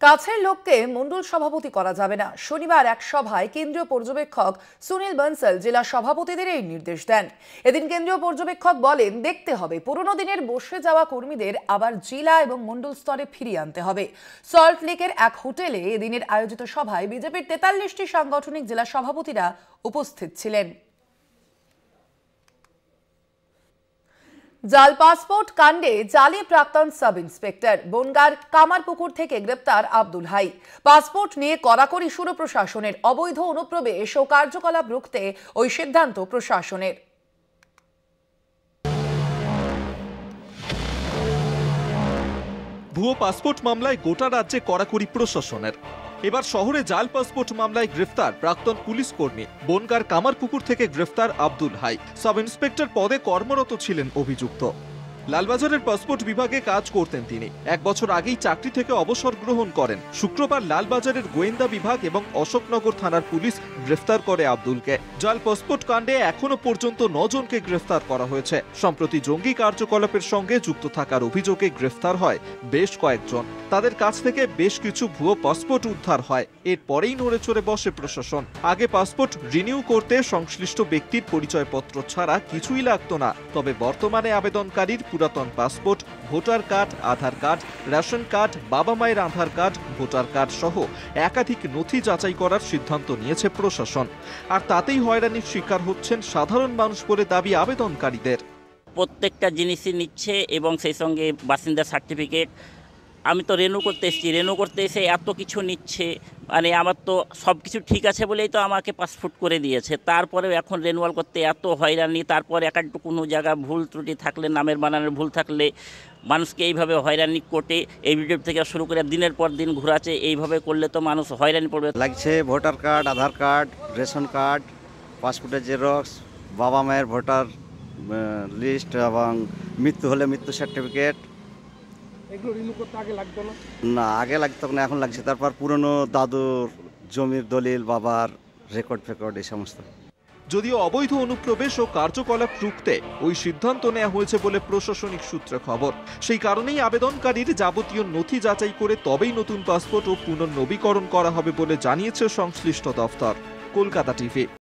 কাছের লোককে মণ্ডল সভাপতি করা যাবে না। শনিবার এক সভায় কেন্দ্রীয় পর্যবেক্ষক সুনীল বনসল জেলা সভাপতিদের এই নির্দেশ দেন। এদিন কেন্দ্রীয় পর্যবেক্ষক বলেন, দেখতে হবে পুরনো দিনের বসে যাওয়া কর্মীদের আবার জেলা এবং মণ্ডল স্তরে ফিরিয়ে আনতে হবে। সল্ট লেকের এক হোটেলে এদিনের আয়োজিত সভায় বিজেপির 43টি সাংগঠনিক জেলা সভাপতিরা উপস্থিত ছিলেন। জাল পাসপোর্ট কাণ্ডে জালি প্রাক্তন সাব ইন্সপেক্টর, বনগাঁর কামারপুকুর থেকে গ্রেপ্তার আব্দুল হাই। পাসপোর্ট নিয়ে কড়াকড়ি শুরু প্রশাসনের। অবৈধ অনুপ্রবেশ ও কার্যকলাপ রুখতে ওই সিদ্ধান্ত প্রশাসনের। ভুয়ো পাসপোর্ট মামলায় গোটা রাজ্যে কড়াকড়ি প্রশাসনের। এবার শহরে জাল পাসপোর্ট মামলায় গ্রেফতার প্রাক্তন পুলিশ কর্মী। বনগাঁর কামারপুকুর থেকে গ্রেফতার আব্দুল হাই। সাব ইন্সপেক্টর পদে কর্মরত ছিলেন অভিযুক্ত। লালবাজারের পাসপোর্ট বিভাগে কাজ করতেন তিনি। 1 বছর আগেই চাকরি থেকে অবসর গ্রহণ করেন। শুক্রবার লালবাজারের গোয়েন্দা বিভাগ এবং অশোকনগর থানার পুলিশ গ্রেফতার করে আব্দুলকে। জাল পাসপোর্ট কাণ্ডে এখনো পর্যন্ত 9 জনকে গ্রেফতার করা হয়েছে। সম্প্রতি জঙ্গি কার্যকলাপের সঙ্গে যুক্ত থাকার অভিযোগে গ্রেফতার হয় বেশ কয়েকজন। তাদের কাছ থেকে বেশ কিছু ভুয়ো পাসপোর্ট উদ্ধার হয়। এরপরেই নড়েচড়ে বসে প্রশাসন। আগে পাসপোর্ট রিনিউ করতে সংশ্লিষ্ট ব্যক্তির পরিচয়পত্র ছাড়া কিছুই লাগতো না। তবে বর্তমানে আবেদনকারীর পুরাতন পাসপোর্ট, ভোটার কার্ড, আধার কার্ড, রেশন কার্ড, বাবা মায়ের আধার কার্ড, ভোটার কার্ড সহ একাধিক নথি যাচাই করার সিদ্ধান্ত নিয়েছে প্রশাসন। আর তাতেই হয়রানির শিকার হচ্ছেন সাধারণ মানুষ বলে দাবি আবেদনকারীদের। প্রত্যেকটা জিনিসই নিচ্ছে এবং সেই সঙ্গে বাসিন্দা সার্টিফিকেট। আমি তো রেনু করতে এসেছি, রেনু করতে এসে এত কিছু নিচ্ছে। মানে আমার তো সব কিছু ঠিক আছে বলেই তো আমাকে পাসপোর্ট করে দিয়েছে। তারপরেও এখন রেনুয়াল করতে এত হয়রানি। তারপরে একটু কোনো জায়গা ভুল ত্রুটি থাকলে, নামের বানানের ভুল থাকলে মানুষকে এইভাবে হয়রানি কোর্টে এভিডেভিট থেকে শুরু করে দিনের পর দিন ঘোরাচ্ছে। এইভাবে করলে তো মানুষ হয়রানি পড়বে। লাগছে ভোটার কার্ড, আধার কার্ড, রেশন কার্ড, পাসপোর্টের জেরক্স, বাবা মায়ের ভোটার লিস্ট এবং মৃত্যু হলে মৃত্যু সার্টিফিকেট। এগুলো রিনিউ করতে আগে লাগতো না? না, আগে লাগতো না, এখন লাগছে। তারপর পুরনো দাদুর জমির দলিল, বাবার রেকর্ড ফেকর্ড, এই সমস্ত। যদিও অবৈধ অনুপ্রবেশ ও কার্যকলাপ রুখতে ওই সিদ্ধান্ত নেওয়া হয়েছে বলে প্রশাসনিক সূত্রে খবর। সেই কারণেই আবেদনকারীর যাবতীয় নথি যাচাই করে তবেই নতুন পাসপোর্ট ও পুনর্নবীকরণ করা হবে বলে জানিয়েছে সংশ্লিষ্ট দফতর। কলকাতা টিভি।